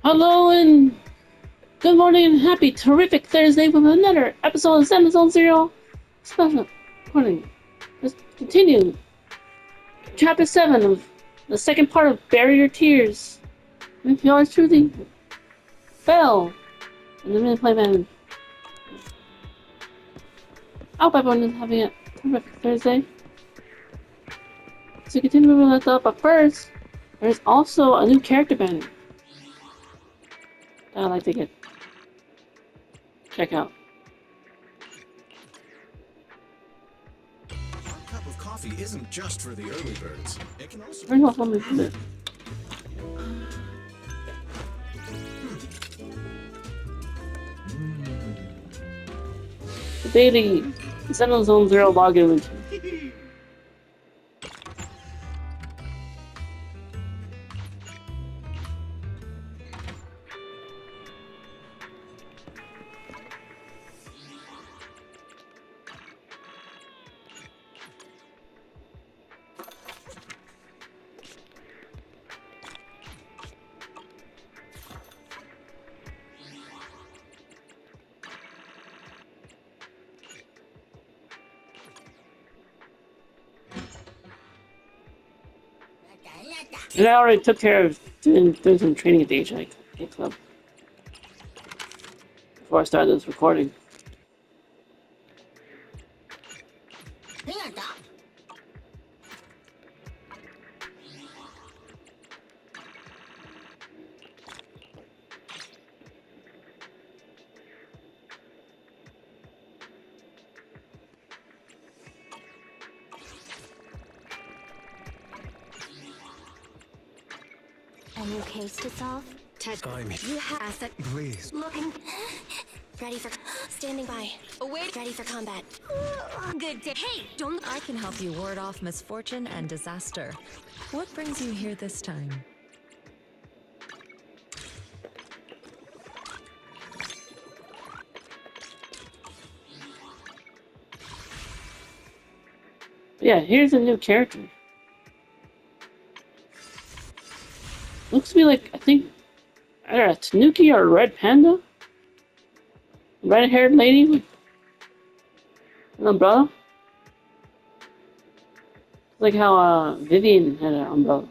Hello and good morning and happy terrific Thursday with another episode of Zzz Zone Zero special recording. Let's continue chapter 7 of the second part of Bury Your Tears. If yours truly fell in the minute playman. I hope everyone is having a terrific Thursday. So continue moving left up, but first there's also a new character banner that I'd like to check out. A cup of coffee isn't just for the early birds. It can also Bring off on me for this. The daily Zzz Zone Zero login routine. And I already took care of doing some training at the HI Club before I started this recording. A new case to solve? You have asset. Please. Looking. Ready for. Standing by. Await. Ready for combat. Good day. Hey, don't. I can help you ward off misfortune and disaster. What brings you here this time? Yeah, here's a new character. Looks to be like, I think, either a Tanuki or a red panda? Red-haired lady with an umbrella? Like how Vivian had an umbrella.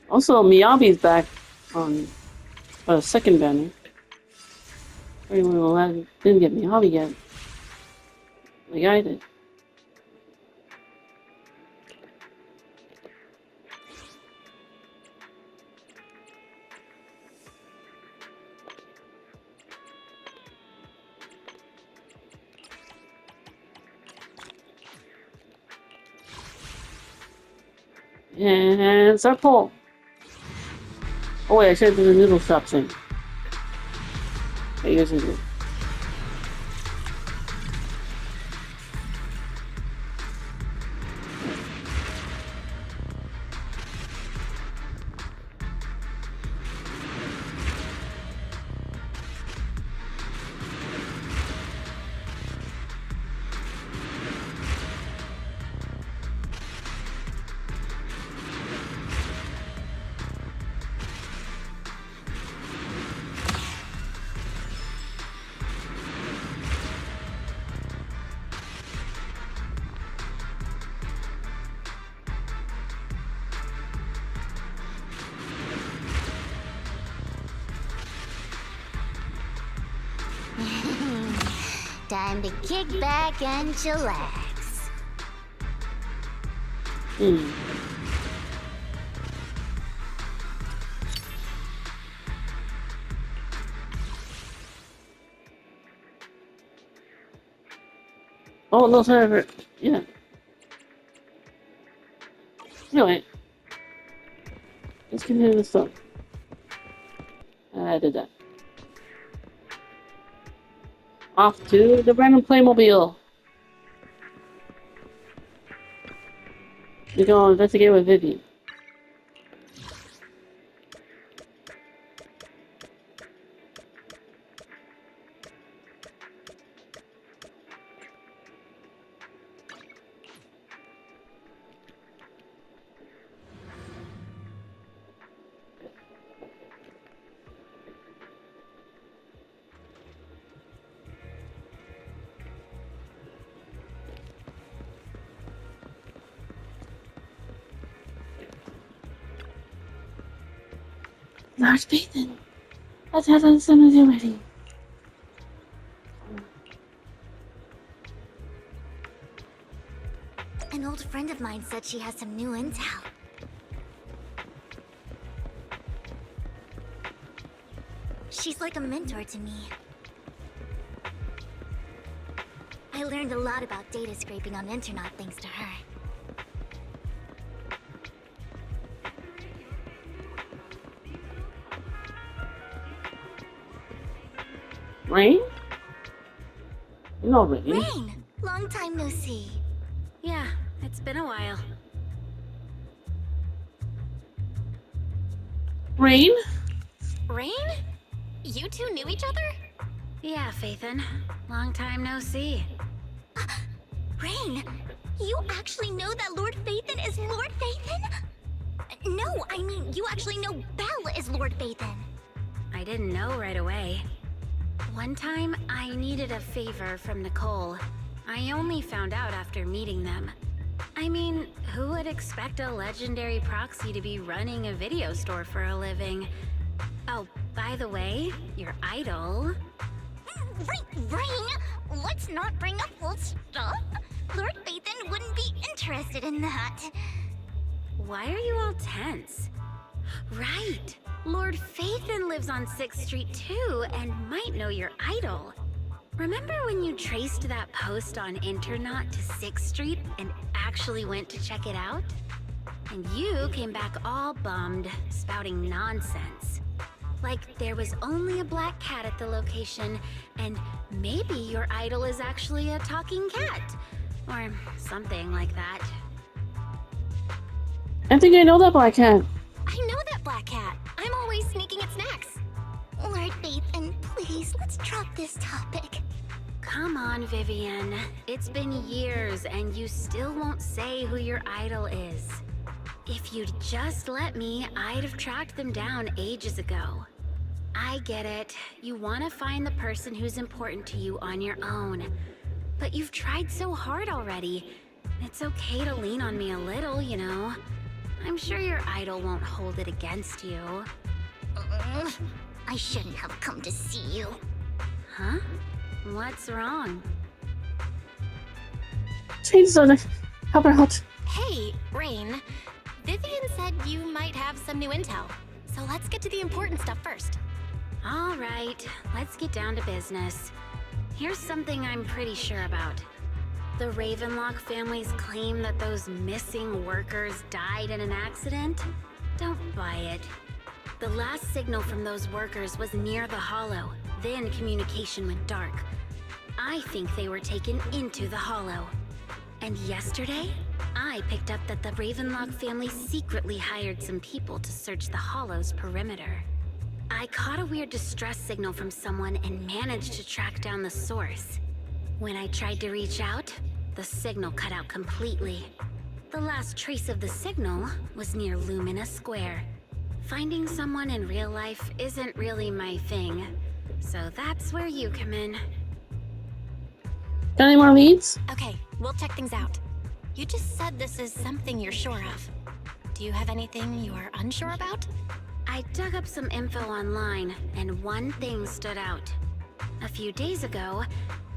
Also, Miyabi's back on a second banner. Everyone didn't get Miyabi yet. Like I did. And it's our poll. Oh wait, I should have done the noodle shop thing. Okay, you guys can do it. Time to kick back and chillax. Oh, no, sorry. Yeah. Anyway. Let's continue this stuff. I did that. Off to the random Playmobil. We go investigate with Vivian. Lord Phaethon, let's have some cemetery ready. An old friend of mine said she has some new intel. She's like a mentor to me. I learned a lot about data scraping on Internet thanks to her. Rain? No, Rain. Rain! Long time no see. Yeah, it's been a while. Rain? Rain? You two knew each other? Yeah, Phaethon. Long time no see. Rain! You actually know that Lord Phaethon is Lord Phaethon? No, I mean, you actually know Belle is Lord Phaethon. I didn't know right away. One time, I needed a favor from Nicole. I only found out after meeting them. I mean, who would expect a legendary proxy to be running a video store for a living? Oh, by the way, your idol... Rain, let's not bring up old stuff. Lord Phaethon wouldn't be interested in that. Why are you all tense? Right! Lord Phaethon lives on 6th Street too, and might know your idol. Remember when you traced that post on Internet to 6th Street and actually went to check it out? And you came back all bummed, spouting nonsense. Like there was only a black cat at the location, and maybe your idol is actually a talking cat. Or something like that. I think I know that black cat. I know that black cat. I'm always sneaking at snacks. Lord Phaethon, please, let's drop this topic. Come on, Vivian. It's been years and you still won't say who your idol is. If you'd just let me, I'd have tracked them down ages ago. I get it. You want to find the person who's important to you on your own. But you've tried so hard already. It's okay to lean on me a little, you know. I'm sure your idol won't hold it against you. I shouldn't have come to see you. Huh? What's wrong? Change on it. Help her out. Hey, Rain. Vivian said you might have some new intel. So let's get to the important stuff first. All right, let's get down to business. Here's something I'm pretty sure about. The Ravenlock family's claim that those missing workers died in an accident? Don't buy it. The last signal from those workers was near the Hollow, then communication went dark. I think they were taken into the Hollow. And yesterday, I picked up that the Ravenlock family secretly hired some people to search the Hollow's perimeter. I caught a weird distress signal from someone and managed to track down the source. When I tried to reach out, the signal cut out completely. The last trace of the signal was near Lumina Square. Finding someone in real life isn't really my thing, so that's where you come in. Got any more leads? Okay, we'll check things out. You just said this is something you're sure of. Do you have anything you're unsure about? I dug up some info online, and one thing stood out. A few days ago,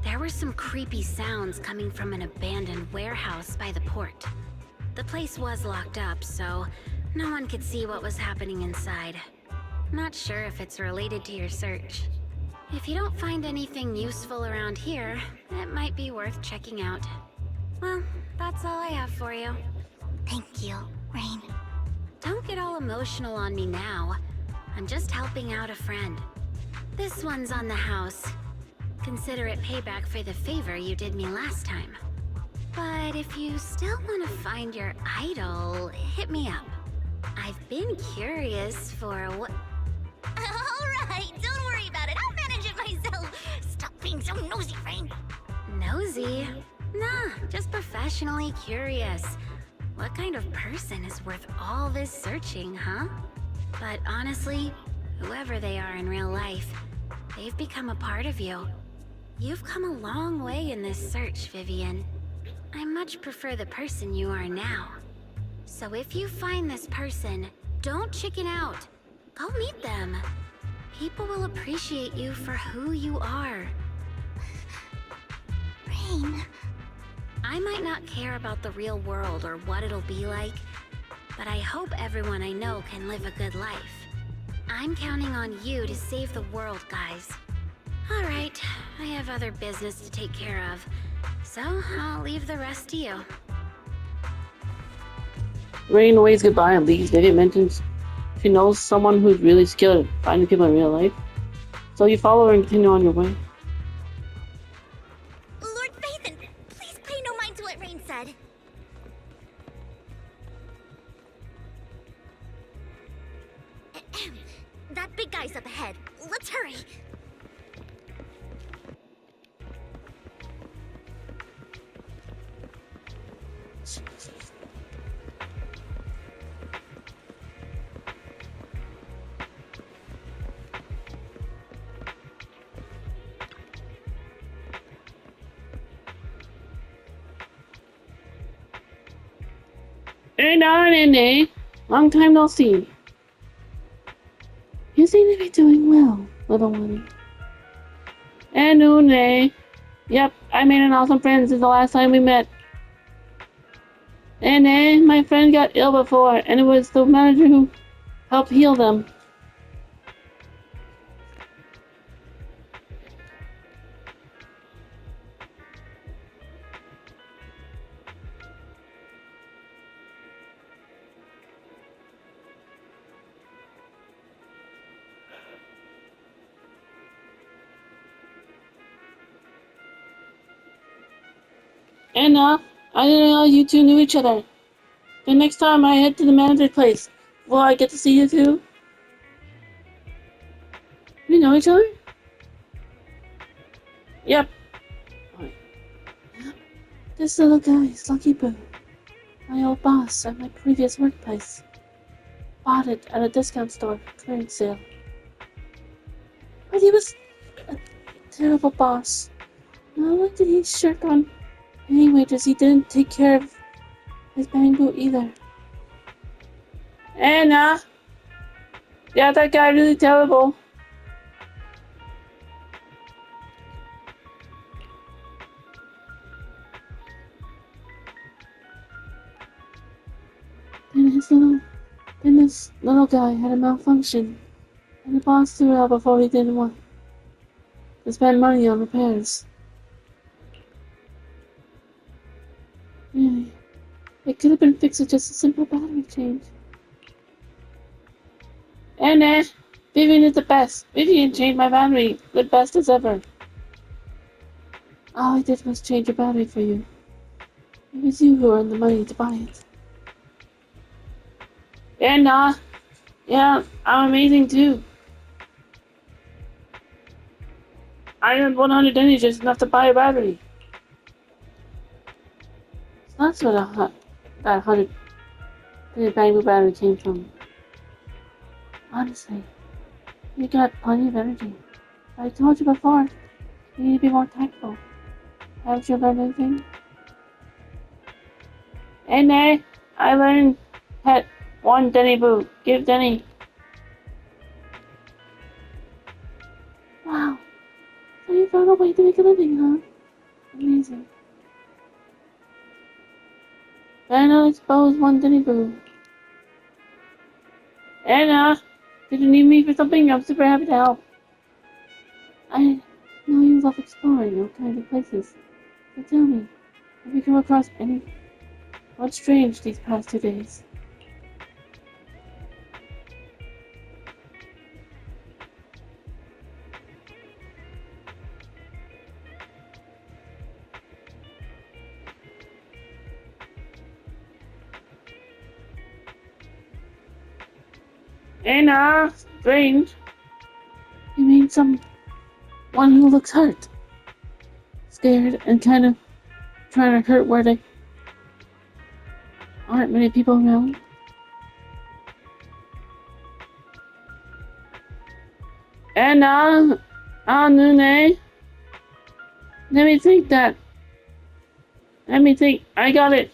there were some creepy sounds coming from an abandoned warehouse by the port. The place was locked up, so no one could see what was happening inside. Not sure if it's related to your search. If you don't find anything useful around here, it might be worth checking out. Well, that's all I have for you. Thank you, Rain. Don't get all emotional on me now. I'm just helping out a friend. This one's on the house. Consider it payback for the favor you did me last time. But if you still want to find your idol, hit me up. I've been curious for what... Alright, don't worry about it. I'll manage it myself. Stop being so nosy, Rain. Nosy? Nah, just professionally curious. What kind of person is worth all this searching, huh? But honestly, whoever they are in real life, they've become a part of you. You've come a long way in this search, Vivian. I much prefer the person you are now. So if you find this person, don't chicken out. Go meet them. People will appreciate you for who you are. Rain. I might not care about the real world or what it'll be like, but I hope everyone I know can live a good life. I'm counting on you to save the world, guys. All right, I have other business to take care of, so I'll leave the rest to you. Rain waves goodbye and leaves. Vivian mentions she knows someone who's really skilled at finding people in real life. So you follow her and continue on your way. Lord Phaethon, please pay no mind to what Rain said. Ahem. That big guy's up ahead. Let's hurry. Hey, Nene. Long time no see. You seem to be doing well, little one. And Nune. Yep, I made an awesome friend since the last time we met. And my friend got ill before, and it was the manager who helped heal them. And I didn't know you two knew each other. The next time I head to the manager's place, will I get to see you two? We know each other? Yep. This little guy is Lucky Boo, my old boss at my previous workplace. Bought it at a discount store clearance sale. But he was a terrible boss. Not only did he shirk on paying wages, he didn't take care of his bamboo either. And yeah, that guy really terrible. Then this little guy had a malfunction, and the boss threw it out before he didn't want to spend money on repairs. Really, it could have been fixed with just a simple battery change. And Vivian is the best. Vivian changed my battery, the best as ever. All I did was change a battery for you. It was you who earned the money to buy it. And yeah, I'm amazing too. I earned 100 energy just enough to buy a battery. So that's where that 100 bamboo battery came from. Honestly, you got plenty of energy. I told you before, you need to be more tactful. Haven't you learned anything? And I learned pet 1 Denny Boo. Give Denny. Wow. So you found a way to make a living, huh? Amazing. Then I'll expose 1 Denny Boo. And if you need me for something, I'm super happy to help. I know you love exploring all kinds of places. So tell me, have you come across any what's strange these past 2 days? And strange. You mean someone who looks hurt? Scared and kind of trying to hurt where they aren't many people around? And Nune. Let me think that. Let me think. I got it.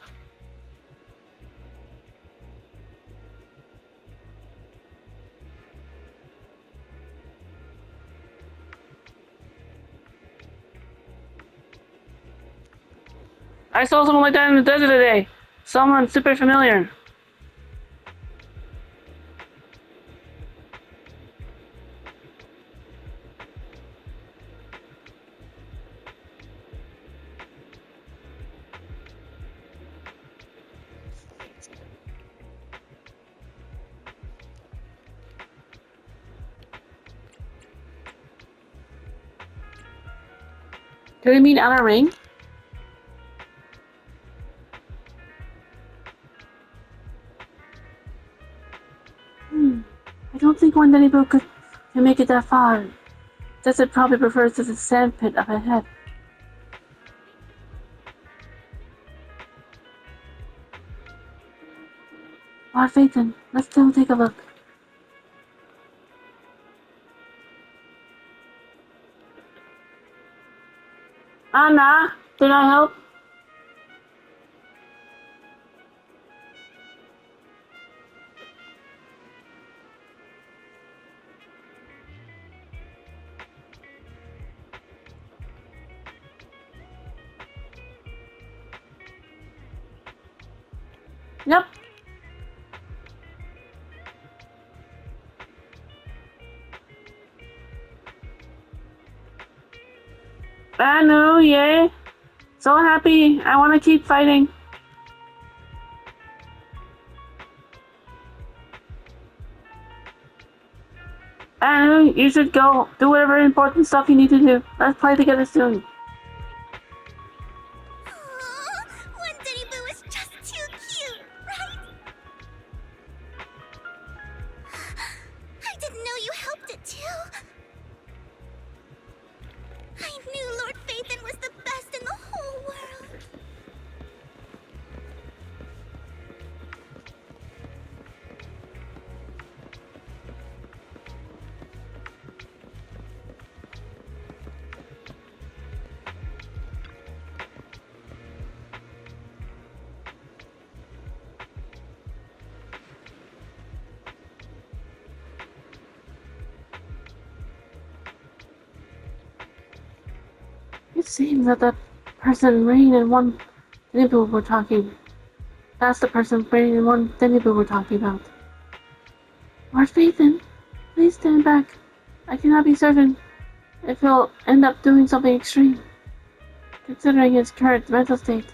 I saw someone like that in the desert today. Someone super familiar. Did it mean outer ring? I don't think one Denny can make it that far. Desert probably refers to the sand pit up ahead. Lord Phaeton, let's still take a look. Anna, did I help? Yep. Anu, yay. So happy. I want to keep fighting. Anu, you should go. Do whatever important stuff you need to do. Let's play together soon. Aww, one Denny Boo is just too cute, right? I didn't know you helped it too. I knew Lord Phaeton was the best in the whole world. It seems that the person Rain and one Denny were talking. That's the person Rain and one Denny were talking about. Lord Phaeton, please stand back. I cannot be certain if he'll end up doing something extreme, considering his current mental state.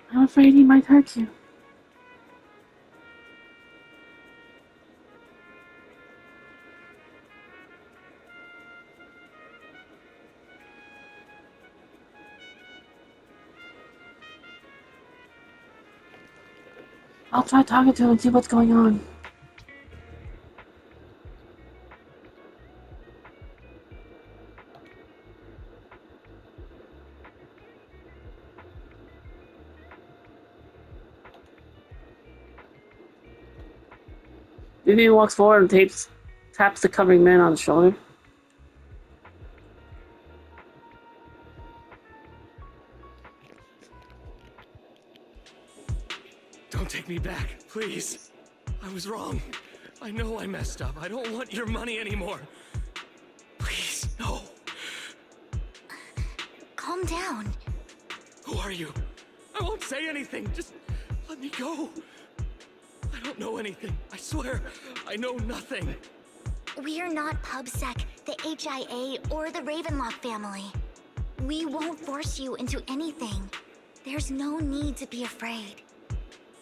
I'm afraid he might hurt you. I'll try talking to him and see what's going on. Vivian walks forward and taps the covering man on the shoulder. Don't take me back, please. I was wrong. I know I messed up. I don't want your money anymore. Please, no. Calm down. Who are you? I won't say anything. Just let me go. I don't know anything. I swear, I know nothing. We're not PubSec, the HIA, or the Ravenlock family. We won't force you into anything. There's no need to be afraid.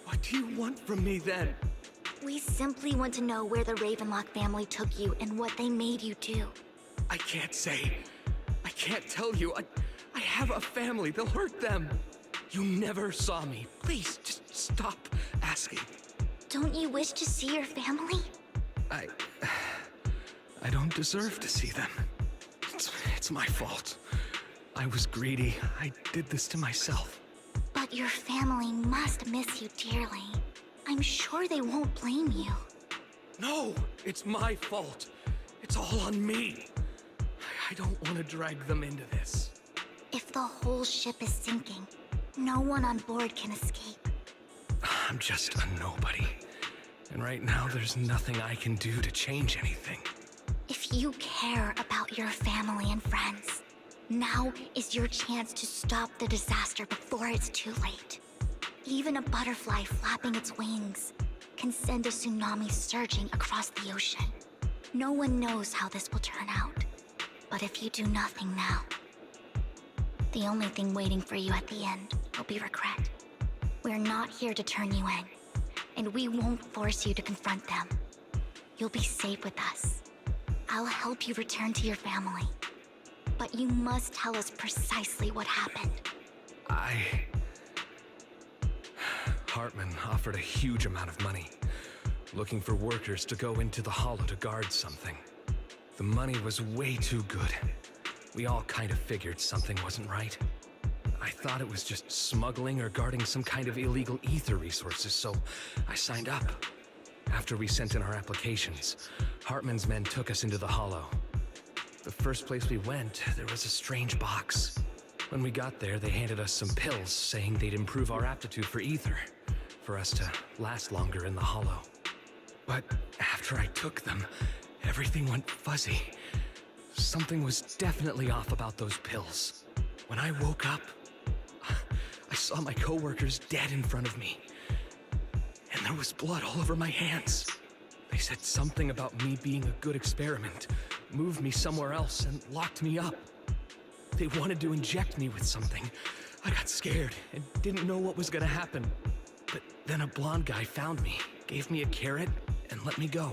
What do you want from me then? We simply want to know where the Ravenlock family took you and what they made you do. I can't say. I can't tell you. I have a family. They'll hurt them. You never saw me. Please, just stop asking. Don't you wish to see your family? I don't deserve to see them. It's my fault. I was greedy. I did this to myself. But your family must miss you dearly. I'm sure they won't blame you. No, it's my fault. It's all on me. I don't want to drag them into this. If the whole ship is sinking, no one on board can escape. I'm just a nobody. And right now, there's nothing I can do to change anything. If you care about your family and friends, now is your chance to stop the disaster before it's too late. Even a butterfly flapping its wings can send a tsunami surging across the ocean. No one knows how this will turn out. But if you do nothing now, the only thing waiting for you at the end will be regret. We're not here to turn you in, and we won't force you to confront them. You'll be safe with us. I'll help you return to your family. But you must tell us precisely what happened. Hartman offered a huge amount of money, looking for workers to go into the hollow to guard something. The money was way too good. We all kind of figured something wasn't right. I thought it was just smuggling or guarding some kind of illegal ether resources, so I signed up. After we sent in our applications, Hartman's men took us into the hollow. The first place we went, there was a strange box. When we got there, they handed us some pills, saying they'd improve our aptitude for ether, for us to last longer in the hollow. But after I took them, everything went fuzzy. Something was definitely off about those pills. When I woke up, I saw my coworkers dead in front of me. And there was blood all over my hands. They said something about me being a good experiment, moved me somewhere else, and locked me up. They wanted to inject me with something. I got scared and didn't know what was gonna happen. But then a blonde guy found me, gave me a carrot, and let me go.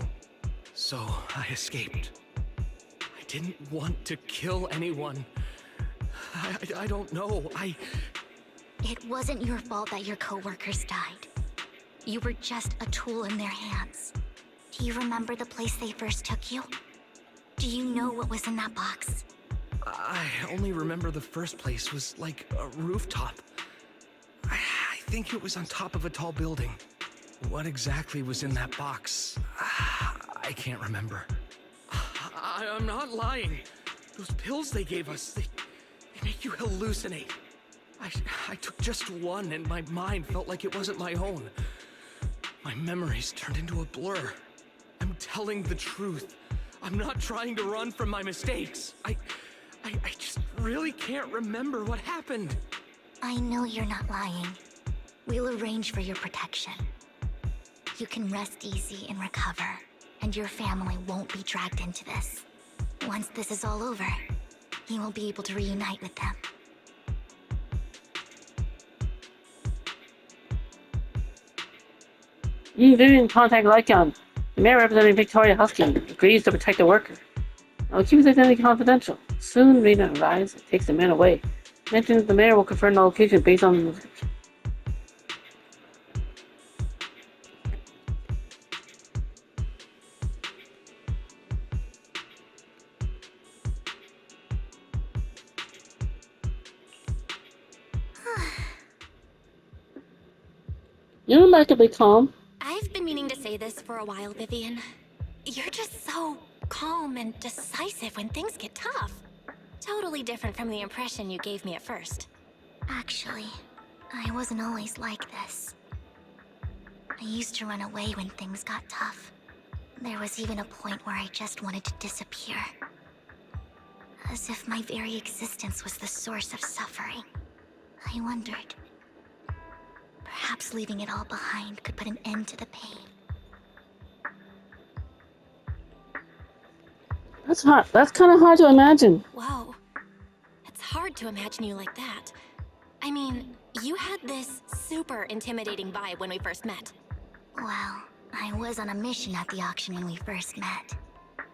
So I escaped. I didn't want to kill anyone. I don't know. It wasn't your fault that your coworkers died. You were just a tool in their hands. Do you remember the place they first took you? Do you know what was in that box? I only remember the first place was like a rooftop. I think it was on top of a tall building. What exactly was in that box? I can't remember. I'm not lying. Those pills they gave us, they make you hallucinate. I took just one and my mind felt like it wasn't my own. My memories turned into a blur. I'm telling the truth. I'm not trying to run from my mistakes. I just really can't remember what happened. I know you're not lying. We'll arrange for your protection. You can rest easy and recover, and your family won't be dragged into this. Once this is all over, you will be able to reunite with them. Vivian contact Lycon. The mayor representing Victoria Husky agrees to protect the worker. I'll keep his identity confidential. Soon, Rena arrives and takes the man away. Mentions the mayor will confirm the location based on the description. You're remarkably calm. I've been meaning to say this for a while, Vivian. You're just so calm and decisive when things get tough. Totally different from the impression you gave me at first. Actually, I wasn't always like this. I used to run away when things got tough. There was even a point where I just wanted to disappear. As if my very existence was the source of suffering. I wondered. Perhaps leaving it all behind could put an end to the pain. That's hard. That's kind of hard to imagine. Whoa. It's hard to imagine you like that. I mean, you had this super intimidating vibe when we first met. Well, I was on a mission at the auction when we first met.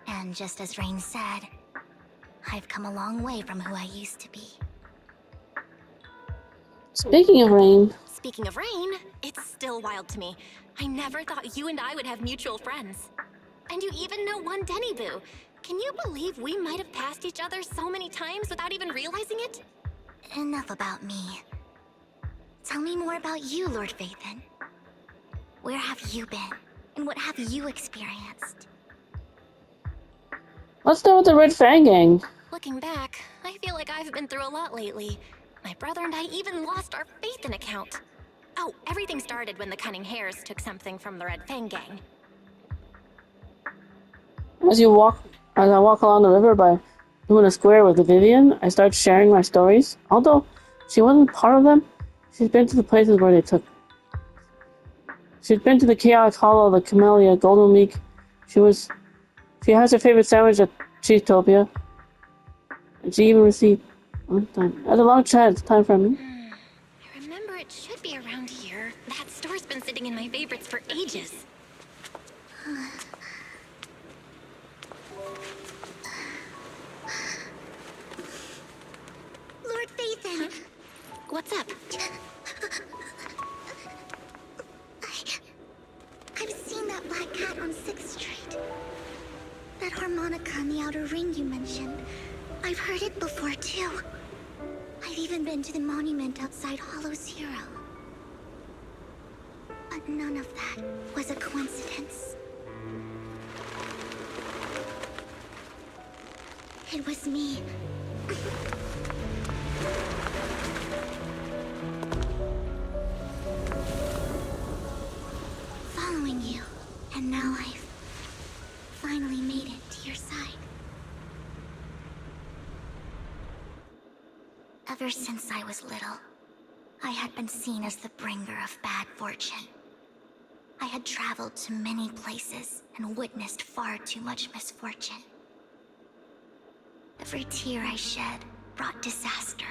And just as Rain said, I've come a long way from who I used to be. Speaking of Rain, Speaking of Rain, it's still wild to me. I never thought you and I would have mutual friends. And you even know one Denny Boo. Can you believe we might have passed each other so many times without even realizing it? Enough about me. Tell me more about you, Lord Phaethon. Where have you been? And what have you experienced? let's start with the Red Fang Gang. Looking back, I feel like I've been through a lot lately. My brother and I even lost our Phaethon account. Oh, everything started when the Cunning Hares took something from the Red Fang gang. As I walk along the river by Luna Square with Vivian, I start sharing my stories. Although she wasn't part of them, she's been to the places where they took. She's been to the Chaos Hollow, the Camellia, Golden Leak. She has her favorite sandwich at Cheesetopia. And she even received As a long chat, it's time for me. I remember it should be around here. That store's been sitting in my favorites for ages. Lord Phaethon! What's up? I've seen that black cat on 6th Street. That harmonica in the outer ring you mentioned. I've heard it before, too. I've even been to the monument outside Hollow Zero. But none of that was a coincidence. It was me. Following you, and now I've finally made it to your side. Ever since I was little, I had been seen as the bringer of bad fortune. I had traveled to many places and witnessed far too much misfortune. Every tear I shed brought disaster.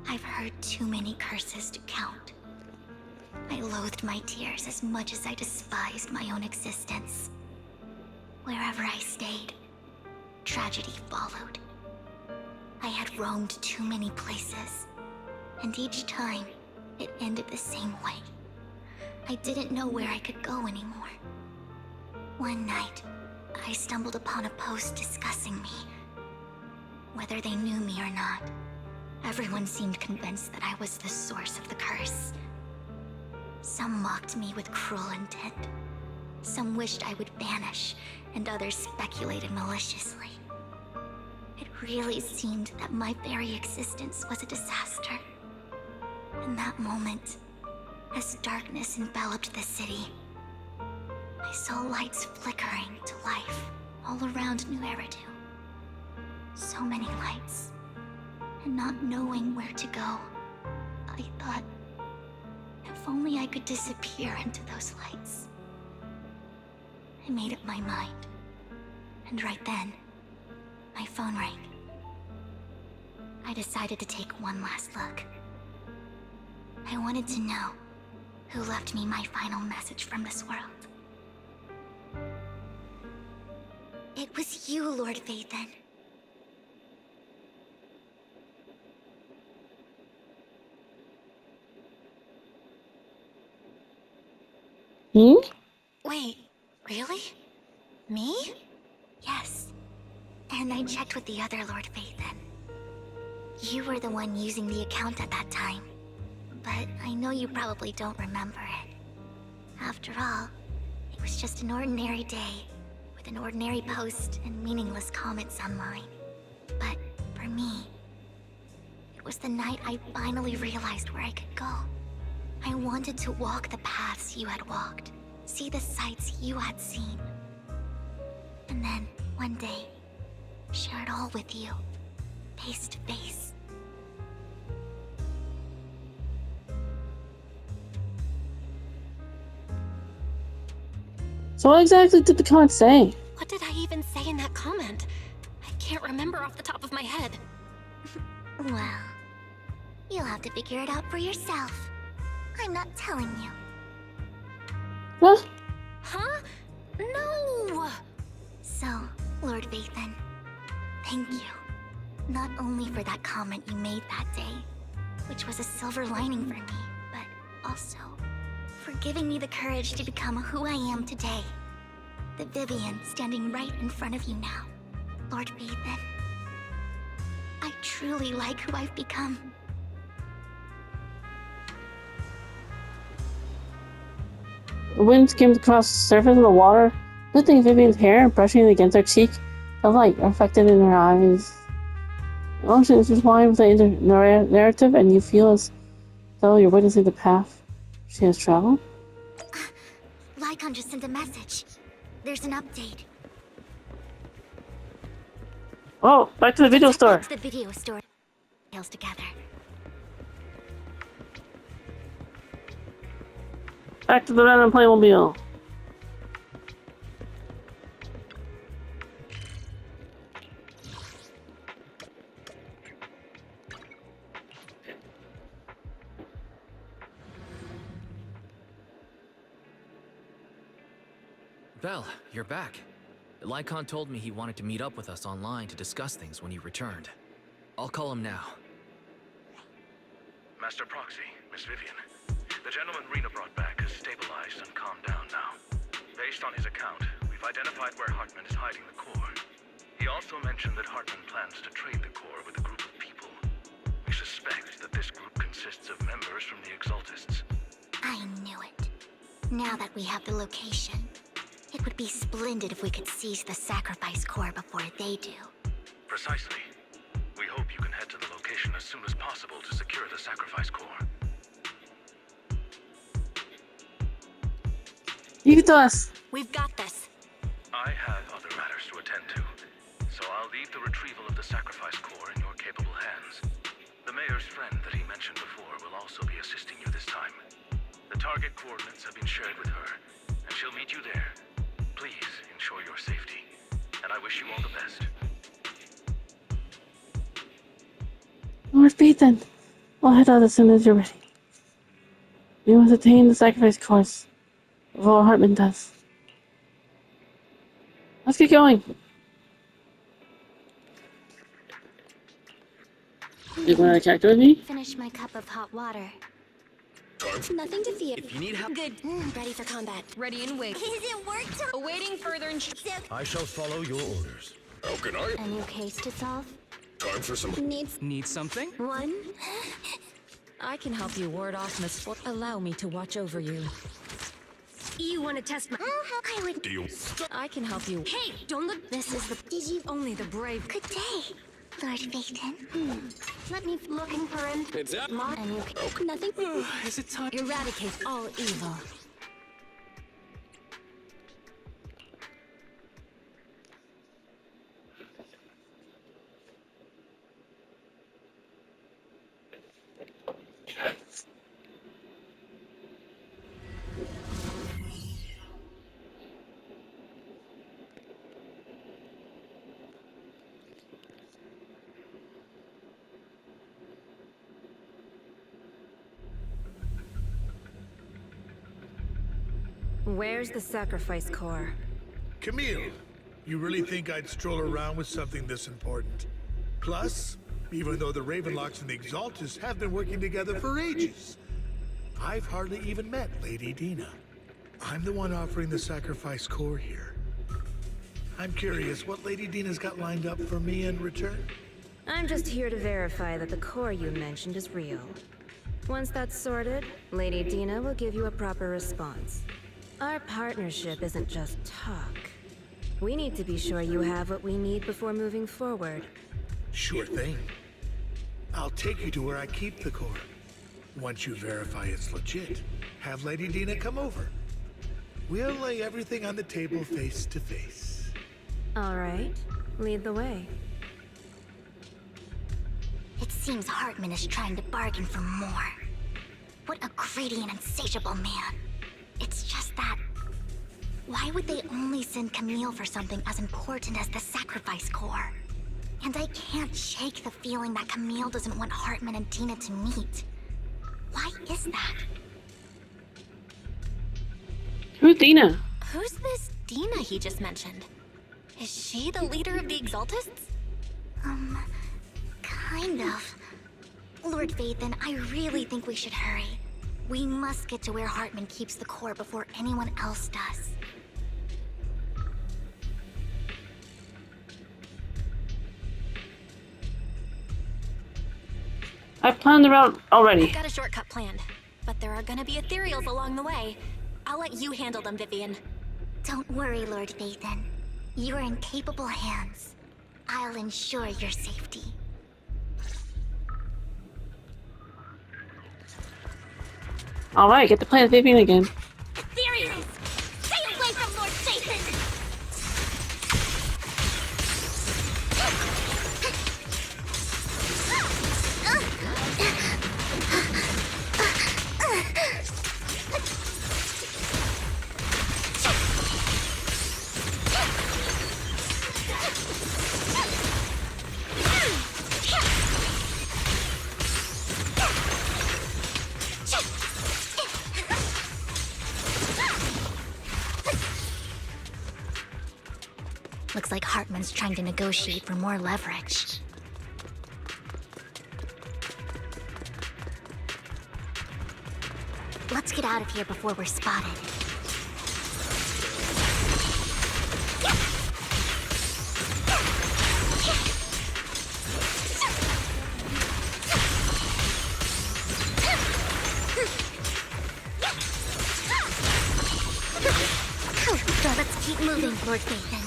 I've heard too many curses to count. I loathed my tears as much as I despised my own existence. Wherever I stayed, tragedy followed. I had roamed too many places, and each time, it ended the same way. I didn't know where I could go anymore. One night, I stumbled upon a post discussing me. Whether they knew me or not, everyone seemed convinced that I was the source of the curse. Some mocked me with cruel intent. Some wished I would vanish, and others speculated maliciously. It really seemed that my very existence was a disaster. In that moment, as darkness enveloped the city, I saw lights flickering to life all around New Eridu. So many lights, and not knowing where to go, I thought, if only I could disappear into those lights. I made up my mind, and right then, my phone rang. I decided to take one last look. I wanted to know who left me my final message from this world. It was you, Lord Phaethon. Wait, really? Me? Yes. And I checked with the other Lord Phaethon. You were the one using the account at that time. But I know you probably don't remember it. After all, it was just an ordinary day, with an ordinary post and meaningless comments online. But for me, it was the night I finally realized where I could go. I wanted to walk the paths you had walked, see the sights you had seen. And then, one day, share it all with you, face to face. So what exactly did the comment say? What did I even say in that comment? I can't remember off the top of my head. Well, you'll have to figure it out for yourself. I'm not telling you. Huh? Huh? No! So, Lord Phaethon, thank you. Not only for that comment you made that day, which was a silver lining for me, but also for giving me the courage to become who I am today. The Vivian standing right in front of you now. Lord Phaethon, I truly like who I've become. The wind skimmed across the surface of the water, lifting Vivian's hair and brushing it against her cheek. The light reflected in her eyes. The ocean is intertwined with the narrative, and you feel as So you're witnessing the path she has traveled? Lycon just sent a message. There's an update. Oh, back to the video store. Check the video store details together. Back to the random Playmobil. Belle, you're back. Lycon told me he wanted to meet up with us online to discuss things when you returned. I'll call him now. Master Proxy, Miss Vivian. The gentleman Rena brought back has stabilized and calmed down now. Based on his account, we've identified where Hartman is hiding the core. He also mentioned that Hartman plans to trade the core with a group of people. We suspect that this group consists of members from the Exaltists. I knew it. Now that we have the location, it would be splendid if we could seize the sacrifice core before they do. Precisely. We hope you can head to the location as soon as possible to secure the sacrifice core. Leave it to us. We've got this. I have other matters to attend to, so I'll leave the retrieval of the sacrifice core in your capable hands. The mayor's friend that he mentioned before will also be assisting you this time. The target coordinates have been shared with her, and she'll meet you there. Please ensure your safety, and I wish you all the best. Lord Phaethon, we'll head out as soon as you're ready. We must attain the sacrifice course before Hartman does. Let's get going. You want to check with me? Finish my cup of hot water. Nothing to fear. If you need help, Good. Ready for combat. Ready and wait. Is it work time? Awaiting further instructions. I shall follow your orders. How can I? A new case to solve? Time for some. need something? One? I can help you ward off misfortune. Allow me to watch over you. You want to test my... I would... Deal. I can help you. Hey, don't look... This is the... Did you... Only the brave. Good day, Lord Phaethon. Let me... Looking for an... It's up. A new case... Nothing. Is it time? Eradicate all evil. Where's the sacrifice core? Camille, you really think I'd stroll around with something this important? Plus, even though the Ravenlocks and the Exaltists have been working together for ages, I've hardly even met Lady Dina. I'm the one offering the sacrifice core here. I'm curious what Lady Dina's got lined up for me in return. I'm just here to verify that the core you mentioned is real. Once that's sorted, Lady Dina will give you a proper response. Our partnership isn't just talk. We need to be sure you have what we need before moving forward. Sure thing. I'll take you to where I keep the core. Once you verify it's legit, have Lady Dina come over. We'll lay everything on the table face to face. All right, lead the way. It seems Hartman is trying to bargain for more. What a greedy and insatiable man. It's just that... Why would they only send Camille for something as important as the sacrifice core? And I can't shake the feeling that Camille doesn't want Hartman and Dina to meet. Why is that? Who's Dina? Who's this Dina he just mentioned? Is she the leader of the Exaltists? Kind of. Lord Phaethon, I really think we should hurry. We must get to where Hartman keeps the core before anyone else does. I planned the route already. I've got a shortcut planned, but there are gonna be ethereals along the way. I'll let you handle them, Vivian. Don't worry, Lord Phaethon. You're in capable hands. I'll ensure your safety. Alright, get to play as Vivian again. Serious! Stay away from Lord Satan! Looks like Hartman's trying to negotiate for more leverage. Let's get out of here before we're spotted. So let's keep moving, Lord Nathan.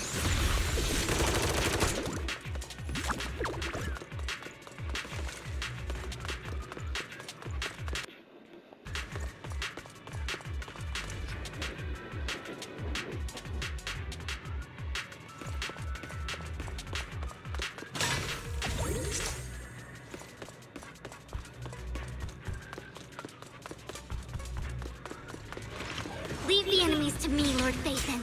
Leave the enemies to me, Lord Nathan.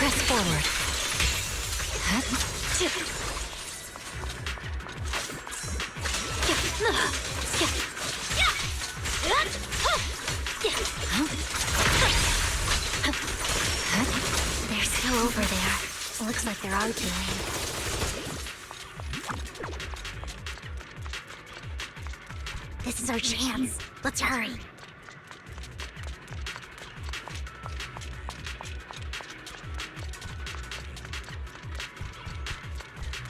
Press forward. They're still over there. Looks like they're arguing. This is our chance. Let's hurry.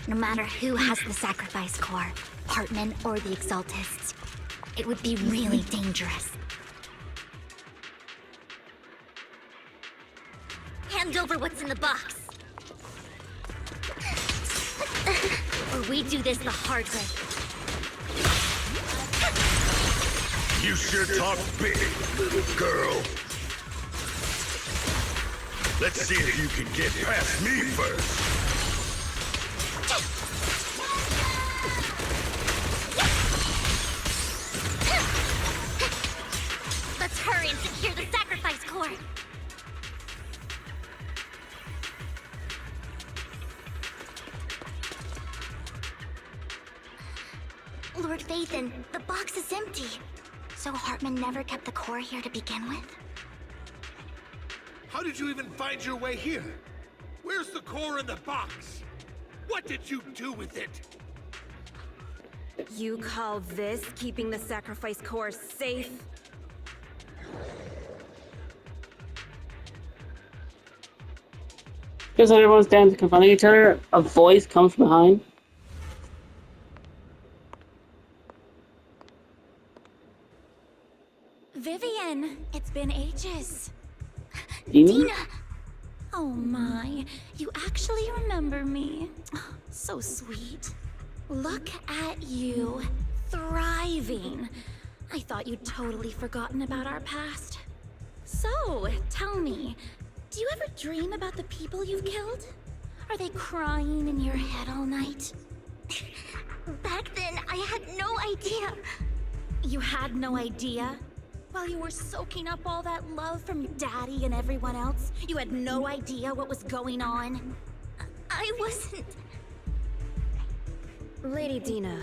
No matter who has the sacrifice core, Hartman or the Exaltists, it would be really dangerous. Hand over what's in the box. Or we do this the hard way. You sure talk big, little girl. Let's see if you can get past me first. Let's hurry and secure the sacrifice core. Lord Vathan, the box is empty. So Hartman never kept the core here to begin with? How did you even find your way here? Where's the core in the box? What did you do with it? You call this keeping the sacrifice core safe? Because when everyone stands confronting each other, a voice comes from behind. Vivian, it's been ages. Dina? Oh my, you actually remember me. So sweet. Look at you, thriving. I thought you'd totally forgotten about our past. So, tell me, do you ever dream about the people you've killed? Are they crying in your head all night? Back then, I had no idea. You had no idea? While you were soaking up all that love from your daddy and everyone else, you had no idea what was going on? I wasn't... Lady Dina,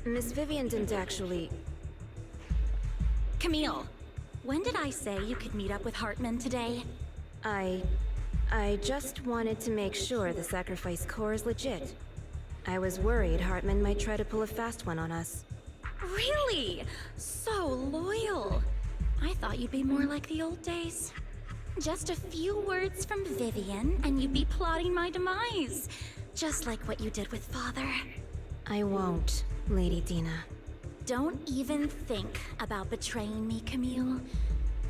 Miss Vivian didn't actually... Camille, when did I say you could meet up with Hartman today? I just wanted to make sure the sacrifice core is legit. I was worried Hartman might try to pull a fast one on us. Really? So loyal. I thought you'd be more like the old days. Just a few words from Vivian, and you'd be plotting my demise. Just like what you did with Father. I won't, Lady Dina. Don't even think about betraying me, Camille.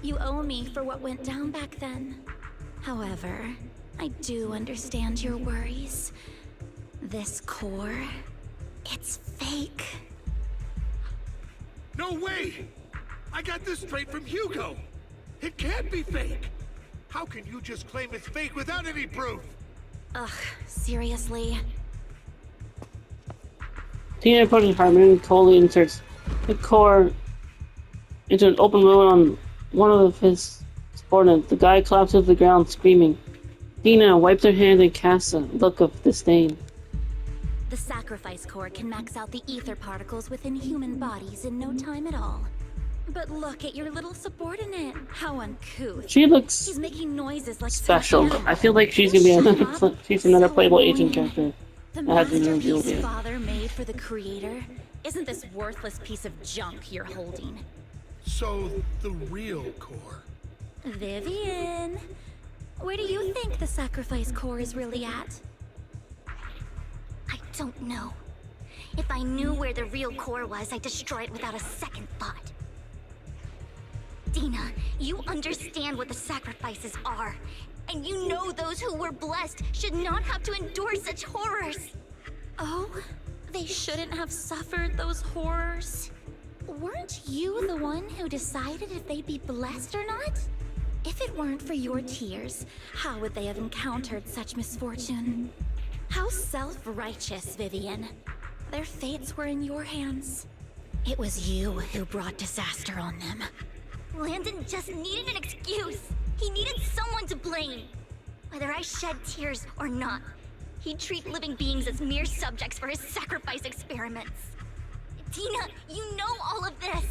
You owe me for what went down back then. However, I do understand your worries. This core, it's fake. No way! I got this straight from Hugo! It can't be fake! How can you just claim it's fake without any proof? Ugh, seriously? Tina approaches Harmon and coldly inserts the core into an open wound on one of his subordinates. The guy collapses to the ground, screaming. Tina wipes her hand and casts a look of disdain. The sacrifice core can max out the ether particles within human bodies in no time at all. But look at your little subordinate. How uncouth. She looks He's making noises like special. some I feel like she's gonna be another playable agent character. The That hasn't been revealed masterpiece yet. Father made for the creator isn't this worthless piece of junk you're holding. So, the real core. Vivian, where do you think the sacrifice core is really at? I don't know. If I knew where the real core was, I'd destroy it without a second thought. Dina, you understand what the sacrifices are. And you know those who were blessed should not have to endure such horrors. Oh, they shouldn't have suffered those horrors. Weren't you the one who decided if they'd be blessed or not? If it weren't for your tears, how would they have encountered such misfortune? How self-righteous, Vivian. Their fates were in your hands. It was you who brought disaster on them. Landon just needed an excuse. He needed someone to blame. Whether I shed tears or not, he'd treat living beings as mere subjects for his sacrifice experiments. Tina, you know all of this.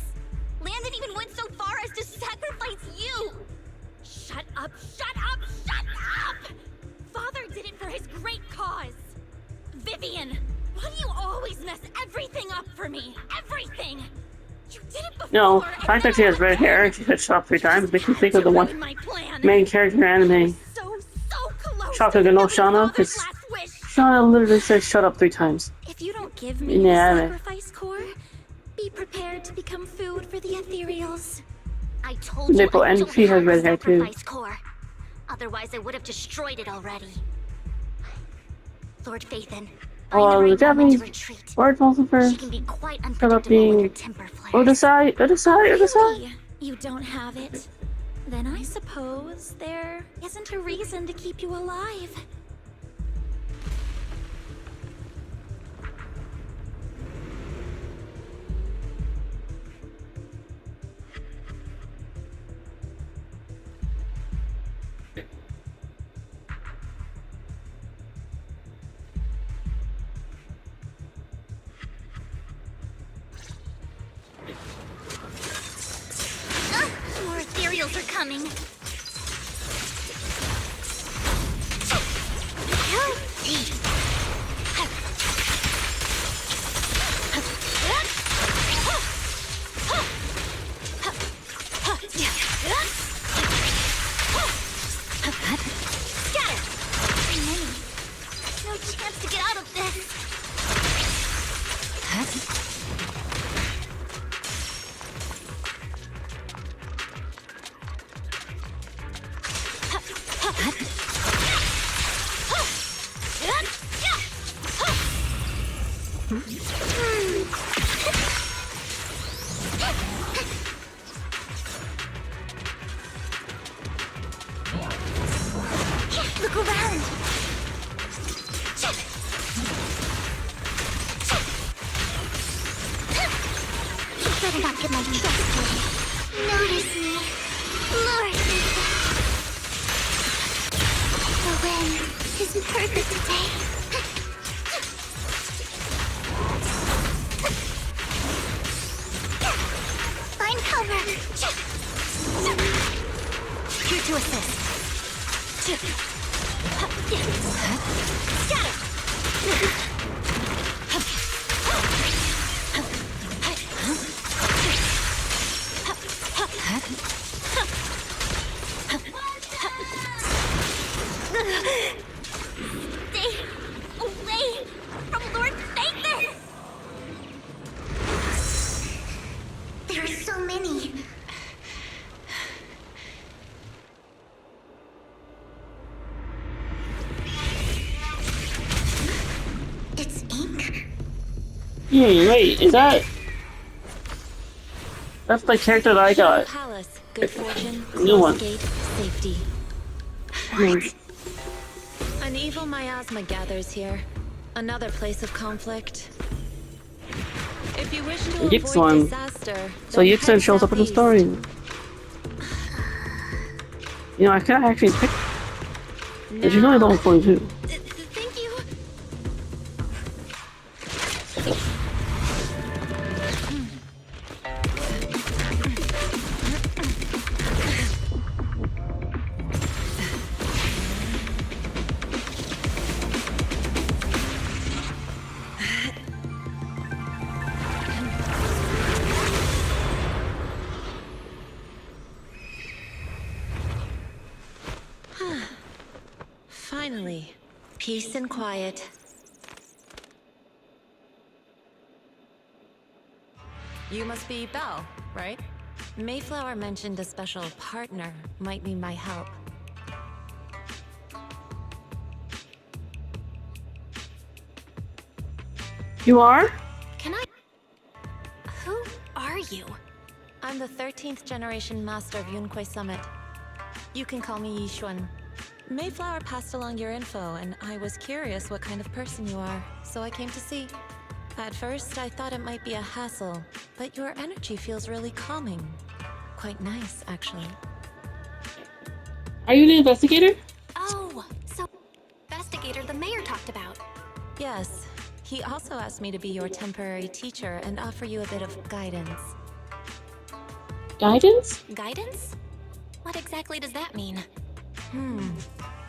Landon even went so far as to sacrifice you. Shut up, shut up, shut up! Father did it for his great cause. Vivian, why do you always mess everything up for me? Everything! You did it before. No, the fact that she has red hair and she said shut up 3 times makes me think of the one main character anime. Shaka no Shana, because Shana literally says shut up 3 times. If you don't give me In the the anime. sacrifice core, be prepared to become food for the ethereals. I told you Nipple, I and don't she has have red the hair too. sacrifice core. Otherwise, I would have destroyed it already. Lord Phaethon, Oh, the Japanese word also for she can be quite shut up unpredictable with her being temper flares. Odasai, Odasai, Odasai. Really? You don't have it? Then I suppose there isn't a reason to keep you alive. More ethereals are coming. Scatter! No chance to get out of this. Look around. You better not get my trust away. Notice me. Lure me. The wind is perfect today. Find cover. Here to assist. Scatter! Wait, is that... That's the character that I got. Palace, good fortune, New one. closed gate, safety. Nice. An evil miasma gathers here. Another place of conflict. If you wish to Yix avoid one. disaster, So then Yix head shows up in the southeast. story. You know, I could actually pick... But you know I level 42. Thank you. Finally, peace and quiet. You must be Belle, right? Mayflower mentioned a special partner might need my help. You are? Can I? Who are you? I'm the 13th generation master of Yunque Summit. You can call me Yishuan. Mayflower passed along your info, and I was curious what kind of person you are, so I came to see. At first, I thought it might be a hassle, but your energy feels really calming. Quite nice, actually. Are you an investigator? Oh, so investigator the mayor talked about. Yes. He also asked me to be your temporary teacher and offer you a bit of guidance. Guidance? Guidance? What exactly does that mean?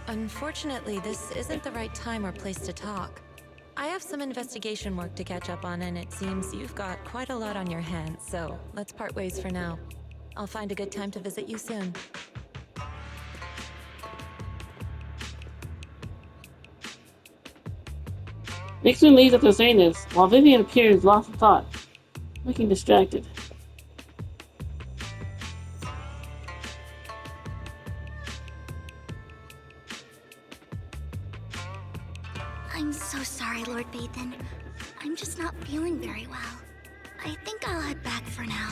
Unfortunately, this isn't the right time or place to talk. I have some investigation work to catch up on, and it seems you've got quite a lot on your hands, so let's part ways for now. I'll find a good time to visit you soon. Nixon leaves after saying this, while Vivian appears lost in thought, looking distracted. I'm so sorry, Lord Bathan. I'm just not feeling very well. I think I'll head back for now.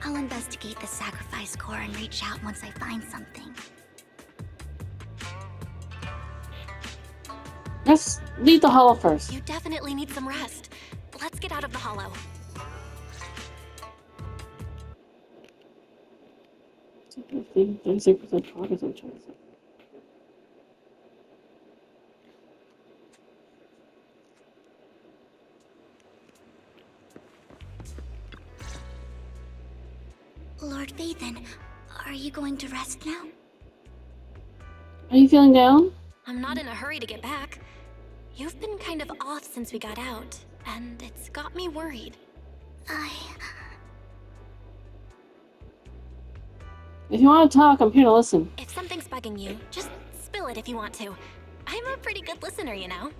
I'll investigate the sacrifice core and reach out once I find something. Let's leave the hollow first. You definitely need some rest. Let's get out of the hollow. I think 36% progress on choice. Lord Bathan, are you going to rest now? Are you feeling down? I'm not in a hurry to get back. You've been kind of off since we got out, and it's got me worried. If you want to talk, I'm here to listen. If something's bugging you, just spill it if you want to. I'm a pretty good listener, you know.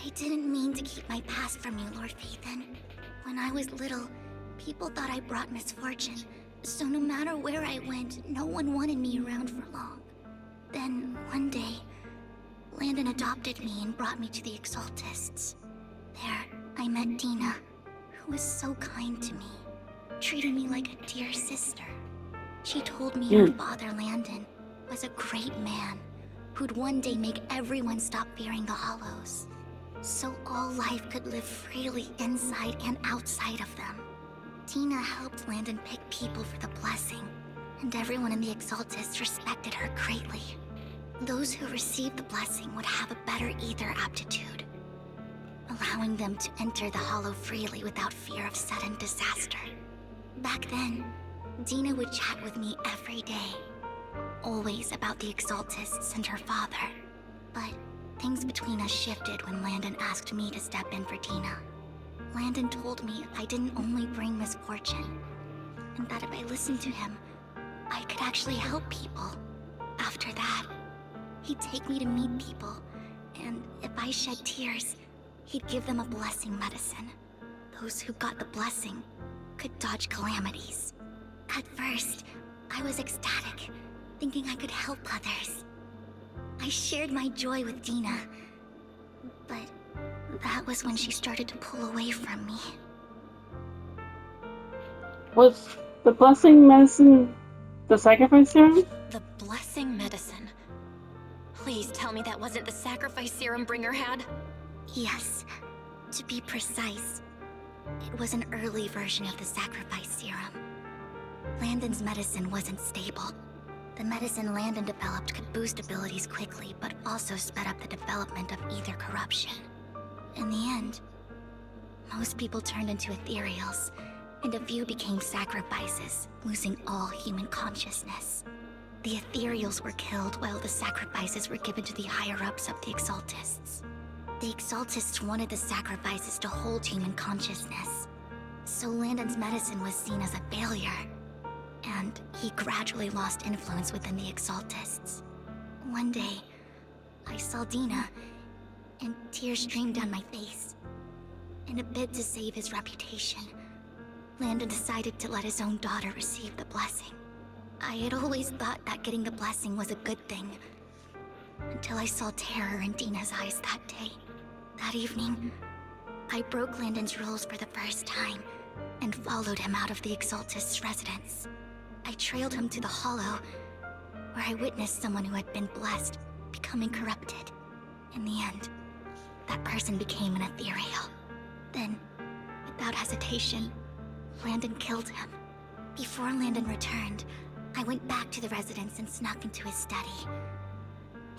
I didn't mean to keep my past from you, Lord Bathan. When I was little, people thought I brought misfortune, so no matter where I went, no one wanted me around for long. Then, one day, Landon adopted me and brought me to the Exaltists. There, I met Dina, who was so kind to me, treated me like a dear sister. She told me her father, Landon, was a great man who'd one day make everyone stop fearing the Hollows, so all life could live freely inside and outside of them. Tina helped Landon pick people for the blessing, and everyone in the Exaltists respected her greatly. Those who received the blessing would have a better ether aptitude, allowing them to enter the Hollow freely without fear of sudden disaster. Back then, Dina would chat with me every day, always about the Exaltists and her father. But things between us shifted when Landon asked me to step in for Dina. Landon told me I didn't only bring misfortune, and that if I listened to him, I could actually help people. After that, he'd take me to meet people, and if I shed tears, he'd give them a blessing medicine. Those who got the blessing could dodge calamities. At first, I was ecstatic, thinking I could help others. I shared my joy with Dina, but That was when she started to pull away from me. Was the blessing medicine the sacrifice serum? The blessing medicine. Please tell me that wasn't the sacrifice serum Bringer had. Yes. To be precise, it was an early version of the sacrifice serum. Landon's medicine wasn't stable. The medicine Landon developed could boost abilities quickly, but also sped up the development of ether corruption. In the end, most people turned into ethereals, and a few became sacrifices, losing all human consciousness. The ethereals were killed while the sacrifices were given to the higher-ups of the Exaltists. The Exaltists wanted the sacrifices to hold human consciousness, so Landon's medicine was seen as a failure, and he gradually lost influence within the Exaltists. One day, I saw Dina, and tears streamed down my face. In a bid to save his reputation, Landon decided to let his own daughter receive the blessing. I had always thought that getting the blessing was a good thing, until I saw terror in Dina's eyes that day. That evening, I broke Landon's rules for the first time, and followed him out of the Exaltist's residence. I trailed him to the Hollow, where I witnessed someone who had been blessed becoming corrupted. In the end, that person became an ethereal. Then, without hesitation, Landon killed him. Before Landon returned, I went back to the residence and snuck into his study.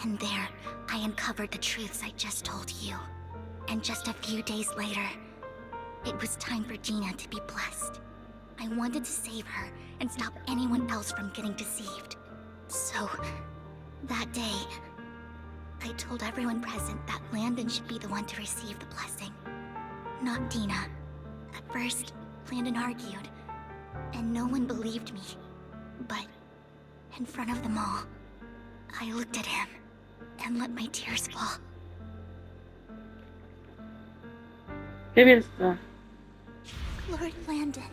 And there, I uncovered the truths I just told you. And just a few days later, it was time for Gina to be blessed. I wanted to save her and stop anyone else from getting deceived. So, that day, I told everyone present that Landon should be the one to receive the blessing, not Dina. At first, Landon argued, and no one believed me. But, in front of them all, I looked at him and let my tears fall. Vivian's the... Lord Landon,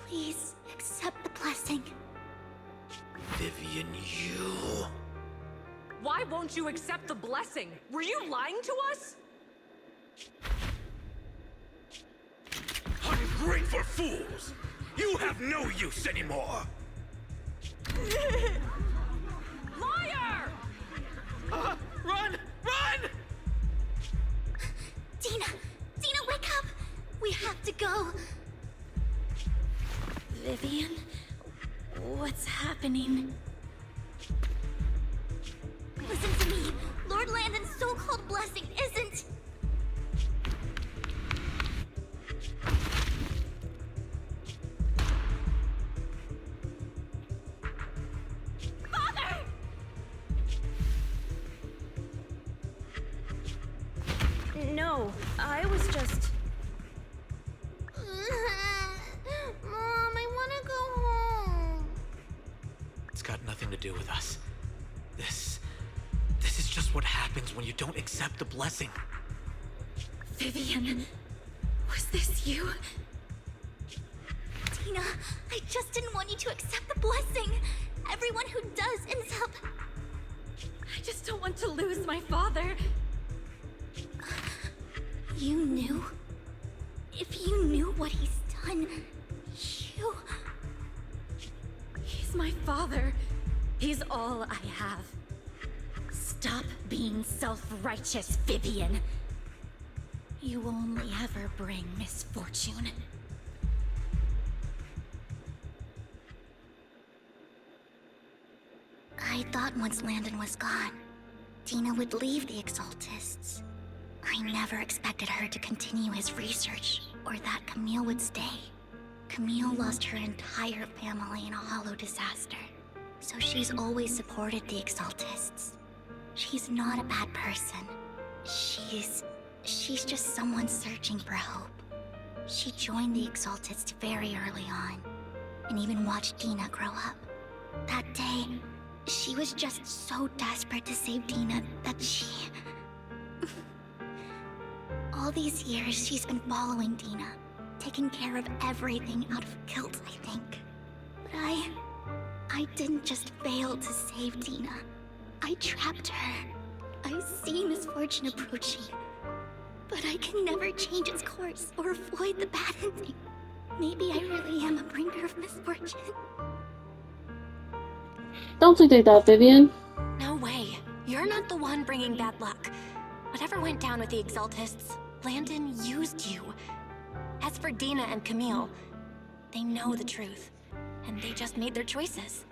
please accept the blessing. Vivian, you... Why won't you accept the blessing? Were you lying to us? Ungrateful fools! You have no use anymore! Liar! Run! Run! Dina! Dina, wake up! We have to go! Vivian? What's happening? Listen to me! Lord Landon's so-called blessing isn't... Father! No, I was just... Mom, I wanna go home. It's got nothing to do with us. This is just what happens when you don't accept the blessing. Vivian, was this you? Dina, I just didn't want you to accept the blessing. Everyone who does ends up... I just don't want to lose my father. You knew? If you knew what he's done, you... He's my father. He's all I have. Stop being self-righteous, Vivian. You only ever bring misfortune. I thought once Landon was gone, Dina would leave the Exaltists. I never expected her to continue his research, or that Camille would stay. Camille lost her entire family in a hollow disaster, so she's always supported the Exaltists. She's not a bad person. She's just someone searching for hope. She joined the Exaltists very early on, and even watched Dina grow up. That day, she was just so desperate to save Dina that she... All these years, she's been following Dina, taking care of everything out of guilt, I think. But I didn't just fail to save Dina. I trapped her. I see misfortune approaching, but But I can never change its course or avoid the bad ending. Maybe I really am a bringer of misfortune. Don't think like that, Vivian. No way. You're not the one bringing bad luck. Whatever went down with the Exaltists, Landon used you. As for Dina and Camille, they know the truth, and they just made their choices.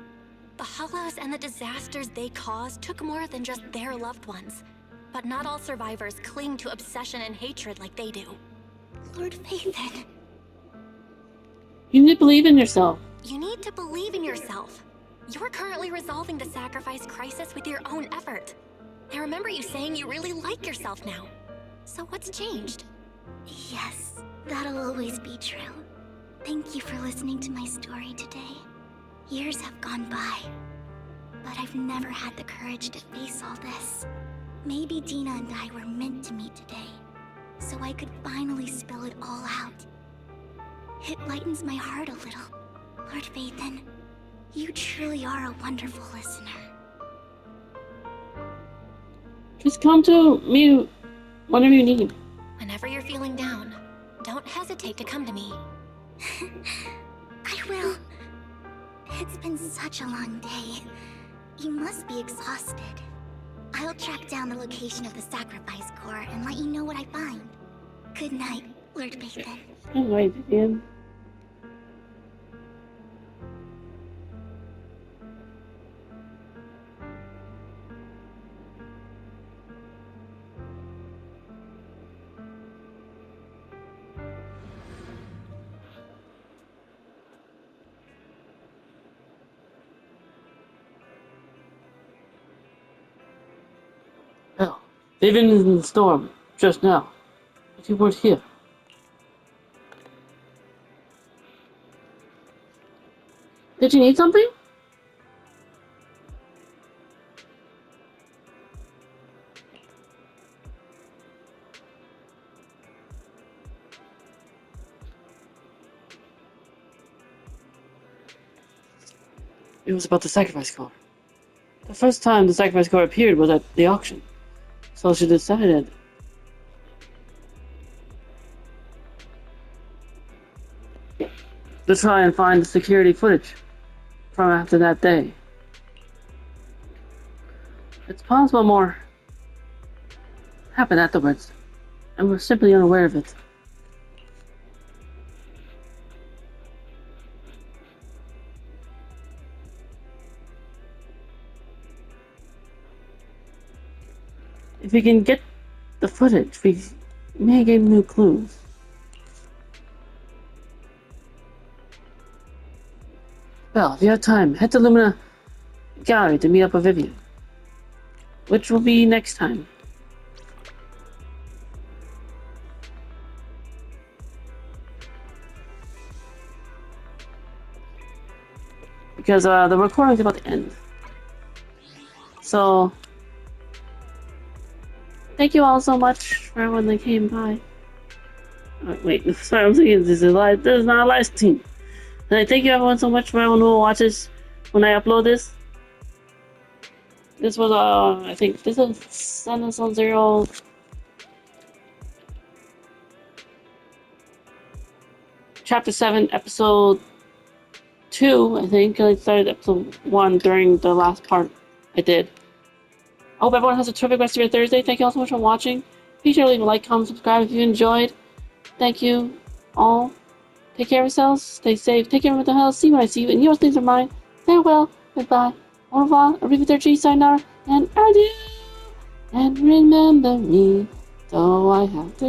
The Hollows and the disasters they caused took more than just their loved ones. But not all survivors cling to obsession and hatred like they do. Lord Phaethon. You need to believe in yourself. You need to believe in yourself. You're currently resolving the sacrifice crisis with your own effort. I remember you saying you really like yourself now. So what's changed? Yes, that'll always be true. Thank you for listening to my story today. Years have gone by, but I've never had the courage to face all this. Maybe Dina and I were meant to meet today, so I could finally spill it all out. It lightens my heart a little. Lord Phaethon, you truly are a wonderful listener. Just come to me whenever you need. Whenever you're feeling down, don't hesitate to come to me. I will. It's been such a long day. You must be exhausted. I'll track down the location of the sacrifice core and let you know what I find. Good night, Lord Phaethon. Good night, Vivian. Well, Vivian is in the storm just now, but you weren't here. Did you need something? It was about the sacrifice core. The first time the sacrifice core appeared was at the auction. So she decided to try and find the security footage from after that day. It's possible more happened afterwards, and we're simply unaware of it. If we can get the footage, we may gain new clues. Well, if you have time, head to Lumina Gallery to meet up with Vivian, which will be next time. Because the recording's about to end. So, thank you all so much for everyone that came by. Wait, sorry, I'm thinking this is not a live stream. And I thank you everyone so much for everyone who watches when I upload this. This was I think this is Zzz Zone Zero. Chapter 7, episode 2, I think. I started episode 1 during the last part I did. I hope everyone has a terrific rest of your Thursday. Thank you all so much for watching. Be sure to leave a like, comment, subscribe if you enjoyed. Thank you all. Take care of yourselves. Stay safe. Take care of what the hell. See when I see you. And yours things are mine. Farewell. Goodbye. Au revoir. Arrivederci. Sayonara. And adieu. And remember me. Though I have to